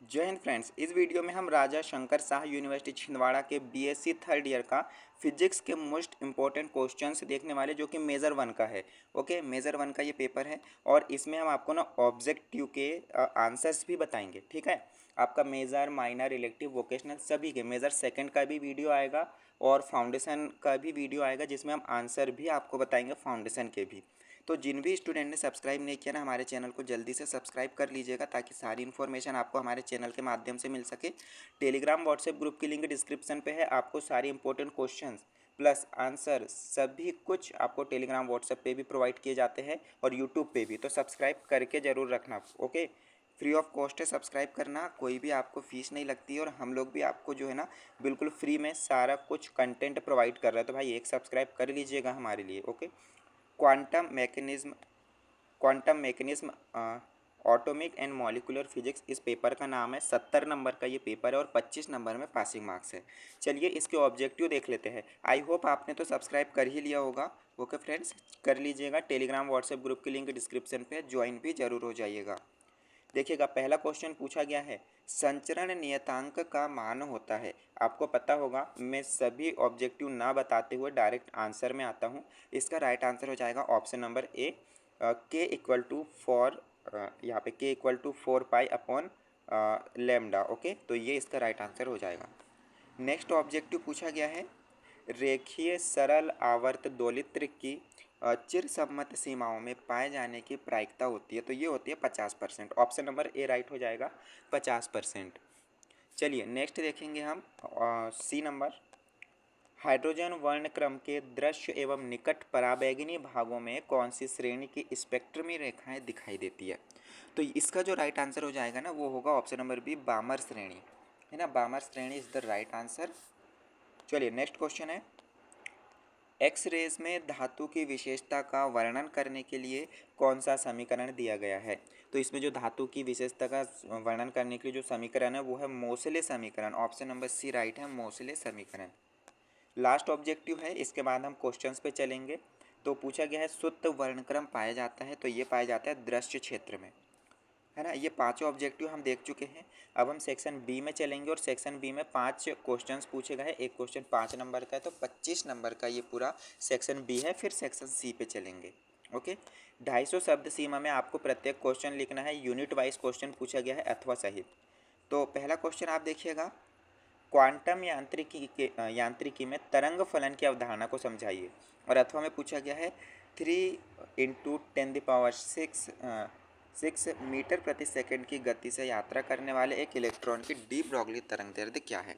जय हिंद फ्रेंड्स। इस वीडियो में हम राजा शंकर शाह यूनिवर्सिटी छिंदवाड़ा के बीएससी थर्ड ईयर का फिजिक्स के मोस्ट इंपॉर्टेंट क्वेश्चंस देखने वाले जो कि मेजर वन का है। ओके, मेजर वन का ये पेपर है और इसमें हम आपको ना ऑब्जेक्टिव के आंसर्स भी बताएंगे। ठीक है, आपका मेजर, माइनर, इलेक्टिव, वोकेशनल सभी के मेजर सेकंड का भी वीडियो आएगा और फाउंडेशन का भी वीडियो आएगा जिसमें हम आंसर भी आपको बताएंगे फाउंडेशन के भी। तो जिन भी स्टूडेंट ने सब्सक्राइब नहीं किया ना हमारे चैनल को जल्दी से सब्सक्राइब कर लीजिएगा ताकि सारी इन्फॉर्मेशन आपको हमारे चैनल के माध्यम से मिल सके। टेलीग्राम व्हाट्सएप ग्रुप की लिंक डिस्क्रिप्शन पे है। आपको सारी इंपॉर्टेंट क्वेश्चंस प्लस आंसर सभी कुछ आपको टेलीग्राम व्हाट्सएप पे भी प्रोवाइड किए जाते हैं और यूट्यूब पे भी। तो सब्सक्राइब करके ज़रूर रखना। ओके, फ्री ऑफ कॉस्ट है सब्सक्राइब करना, कोई भी आपको फीस नहीं लगती और हम लोग भी आपको जो है ना बिल्कुल फ्री में सारा कुछ कंटेंट प्रोवाइड कर रहे हैं। तो भाई एक सब्सक्राइब कर लीजिएगा हमारे लिए। Okay, quantum mechanism quantum mechanism atomic and molecular physics इस पेपर का नाम है। 70 नंबर का ये पेपर है और 25 नंबर में पासिंग मार्क्स है। चलिए इसके ऑब्जेक्टिव देख लेते हैं। आई होप आपने तो सब्सक्राइब कर ही लिया होगा। ओके फ्रेंड्स, कर लीजिएगा। टेलीग्राम व्हाट्सएप ग्रुप की लिंक डिस्क्रिप्शन पे ज्वाइन भी जरूर हो जाइएगा। देखिएगा, पहला क्वेश्चन पूछा गया है संचरण नियतांक का मान होता है। आपको पता होगा, मैं सभी ऑब्जेक्टिव ना बताते हुए डायरेक्ट आंसर में आता हूँ। इसका राइट आंसर हो जाएगा ऑप्शन नंबर ए, के इक्वल टू फोर, यहाँ पे के equal to 4 pi upon lambda. Okay, तो ये इसका राइट आंसर हो जाएगा। नेक्स्ट ऑब्जेक्टिव पूछा गया है रेखीय सरल आवर्त दोलित्र की चिरसम्मत सीमाओं में पाए जाने की प्रायिकता होती है। तो ये होती है 50%। ऑप्शन नंबर ए राइट हो जाएगा 50%। चलिए नेक्स्ट देखेंगे हम सी नंबर। हाइड्रोजन वर्णक्रम के दृश्य एवं निकट पराबैंगनी भागों में कौन सी श्रेणी की स्पेक्ट्रमी रेखाएं दिखाई देती है। तो इसका जो राइट आंसर हो जाएगा ना वो होगा ऑप्शन नंबर बी, बामर श्रेणी, है ना। बामर श्रेणी इज द राइट आंसर। चलिए नेक्स्ट क्वेश्चन है एक्स रेज में धातु की विशेषता का वर्णन करने के लिए कौन सा समीकरण दिया गया है। तो इसमें जो धातु की विशेषता का वर्णन करने के लिए जो समीकरण है वो है मोसले समीकरण। ऑप्शन नंबर सी राइट है, मोसले समीकरण। लास्ट ऑब्जेक्टिव है, इसके बाद हम क्वेश्चंस पे चलेंगे। तो पूछा गया है शुद्ध वर्णक्रम पाया जाता है। तो ये पाया जाता है दृश्य क्षेत्र में, है ना। ये पांचों ऑब्जेक्टिव हम देख चुके हैं। अब हम सेक्शन बी में चलेंगे और सेक्शन बी में 5 क्वेश्चंस पूछे गए हैं। एक क्वेश्चन 5 नंबर का है, तो 25 नंबर का ये पूरा सेक्शन बी है। फिर सेक्शन सी पे चलेंगे। ओके, 250 शब्द सीमा में आपको प्रत्येक क्वेश्चन लिखना है। यूनिट वाइज क्वेश्चन पूछा गया है अथवा सहित। तो पहला क्वेश्चन आप देखिएगा, क्वांटम यांत्रिकी में तरंग फलन की अवधारणा को समझाइए। और अथवा में पूछा गया है 3 × 10⁶ मीटर प्रति सेकंड की गति से यात्रा करने वाले एक इलेक्ट्रॉन की डी ब्रॉगली तरंग दैर्ध्य क्या है।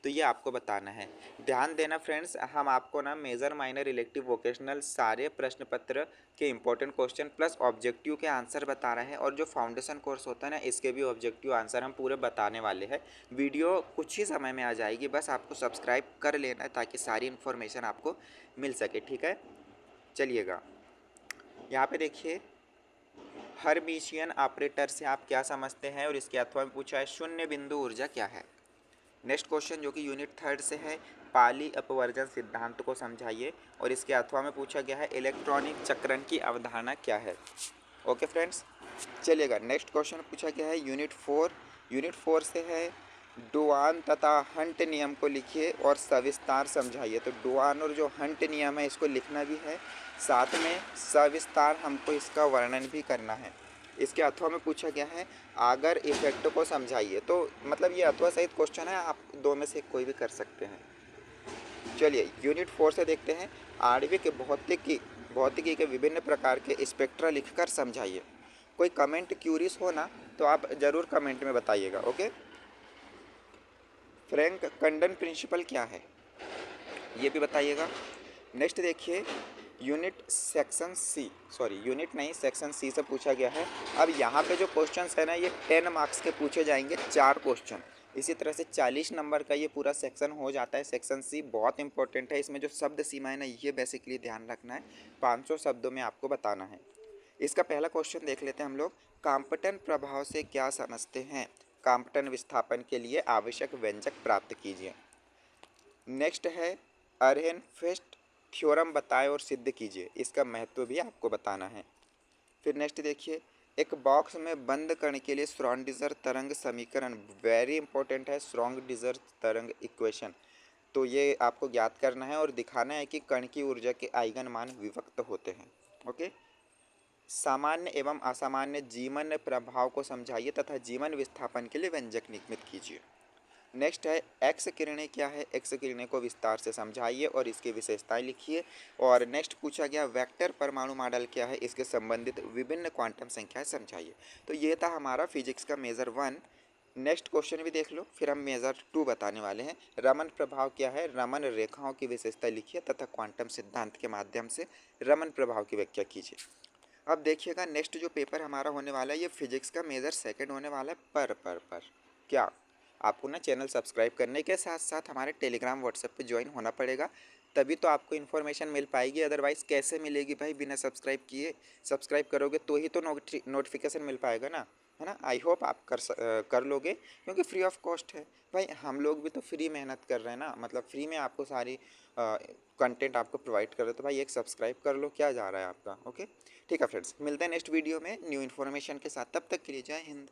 तो ये आपको बताना है। ध्यान देना फ्रेंड्स, हम आपको ना मेजर, माइनर, इलेक्टिव, वोकेशनल सारे प्रश्न पत्र के इंपॉर्टेंट क्वेश्चन प्लस ऑब्जेक्टिव के आंसर बता रहे हैं। और जो फाउंडेशन कोर्स होता है ना इसके भी ऑब्जेक्टिव आंसर हम पूरे बताने वाले हैं। वीडियो कुछ ही समय में आ जाएगी, बस आपको सब्सक्राइब कर लेना है ताकि सारी इन्फॉर्मेशन आपको मिल सके। ठीक है, चलिएगा यहाँ पे देखिए, हर्मिशियन ऑपरेटर से आप क्या समझते हैं और इसके अथवा में पूछा है शून्य बिंदु ऊर्जा क्या है। नेक्स्ट क्वेश्चन जो कि यूनिट थर्ड से है, पाली अपवर्जन सिद्धांत को समझाइए। और इसके अथवा में पूछा गया है इलेक्ट्रॉनिक चक्रण की अवधारणा क्या है। ओके फ्रेंड्स, चलिएगा नेक्स्ट क्वेश्चन पूछा गया है यूनिट 4 से है डुआन तथा हंट नियम को लिखिए और सविस्तार समझाइए। तो डुआन और जो हंट नियम है इसको लिखना भी है, साथ में सविस्तार हमको इसका वर्णन भी करना है। इसके अथवा में पूछा गया है आगर इफेक्ट को समझाइए। तो मतलब ये अथवा सहित क्वेश्चन है, आप दो में से कोई भी कर सकते हैं। चलिए यूनिट 4 से देखते हैं आणविक भौतिकी के विभिन्न प्रकार के स्पेक्ट्रा लिखकर समझाइए। कोई कमेंट क्यूरीज हो ना तो आप ज़रूर कमेंट में बताइएगा। ओके, फ्रैंक कंडन प्रिंसिपल क्या है ये भी बताइएगा। नेक्स्ट देखिए यूनिट नहीं सेक्शन सी से पूछा गया है। अब यहाँ पे जो क्वेश्चंस है ना ये 10 मार्क्स के पूछे जाएंगे, 4 क्वेश्चन। इसी तरह से 40 नंबर का ये पूरा सेक्शन हो जाता है। सेक्शन सी बहुत इंपॉर्टेंट है, इसमें जो शब्द सीमा है ना ये बेसिकली ध्यान रखना है। 500 शब्दों में आपको बताना है। इसका पहला क्वेश्चन देख लेते हैं हम लोग, काम्पटन प्रभाव से क्या समझते हैं। काम्पटन विस्थापन के लिए आवश्यक व्यंजक प्राप्त कीजिए। नेक्स्ट है अरहेनफेस्ट थ्योरम बताएं और सिद्ध कीजिए। इसका महत्व भी आपको बताना है। फिर नेक्स्ट देखिए एक बॉक्स में बंद कण के लिए श्रोडिंगर तरंग समीकरण, वेरी इंपॉर्टेंट है, श्रोडिंगर तरंग इक्वेशन। तो ये आपको ज्ञात करना है और दिखाना है कि कण की ऊर्जा के आइगन मान विभक्त होते हैं। ओके। सामान्य एवं असामान्य जीवन प्रभाव को समझाइए तथा जीवन विस्थापन के लिए व्यंजक निर्मित कीजिए। नेक्स्ट है एक्स किरणें क्या है, एक्स किरणें को विस्तार से समझाइए और इसकी विशेषताएं लिखिए। और नेक्स्ट पूछा गया वेक्टर परमाणु मॉडल क्या है, इसके संबंधित विभिन्न क्वांटम संख्याएं समझाइए। तो ये था हमारा फिजिक्स का मेजर 1। नेक्स्ट क्वेश्चन भी देख लो, फिर हम मेजर 2 बताने वाले हैं। रमन प्रभाव क्या है, रमन रेखाओं की विशेषता लिखिए तथा क्वांटम सिद्धांत के माध्यम से रमन प्रभाव की व्याख्या कीजिए। अब देखिएगा नेक्स्ट जो पेपर हमारा होने वाला है ये फिजिक्स का मेजर 2 होने वाला है। पर क्या आपको ना चैनल सब्सक्राइब करने के साथ साथ हमारे टेलीग्राम व्हाट्सएप पे ज्वाइन होना पड़ेगा, तभी तो आपको इन्फॉर्मेशन मिल पाएगी। अदरवाइज़ कैसे मिलेगी भाई बिना सब्सक्राइब किए? सब्सक्राइब करोगे तो ही तो नोटिफिकेशन मिल पाएगा ना, है ना। आई होप आप कर लोगे, क्योंकि फ्री ऑफ कॉस्ट है भाई। हम लोग भी तो फ्री मेहनत कर रहे हैं ना, मतलब फ्री में आपको सारी कंटेंट आपको प्रोवाइड कर रहे हो। तो भाई एक सब्सक्राइब कर लो, क्या जा रहा है आपका। ओके ठीक है फ्रेंड्स, मिलते हैं नेक्स्ट वीडियो में न्यू इन्फॉर्मेशन के साथ। तब तक के लिए जय हिंद।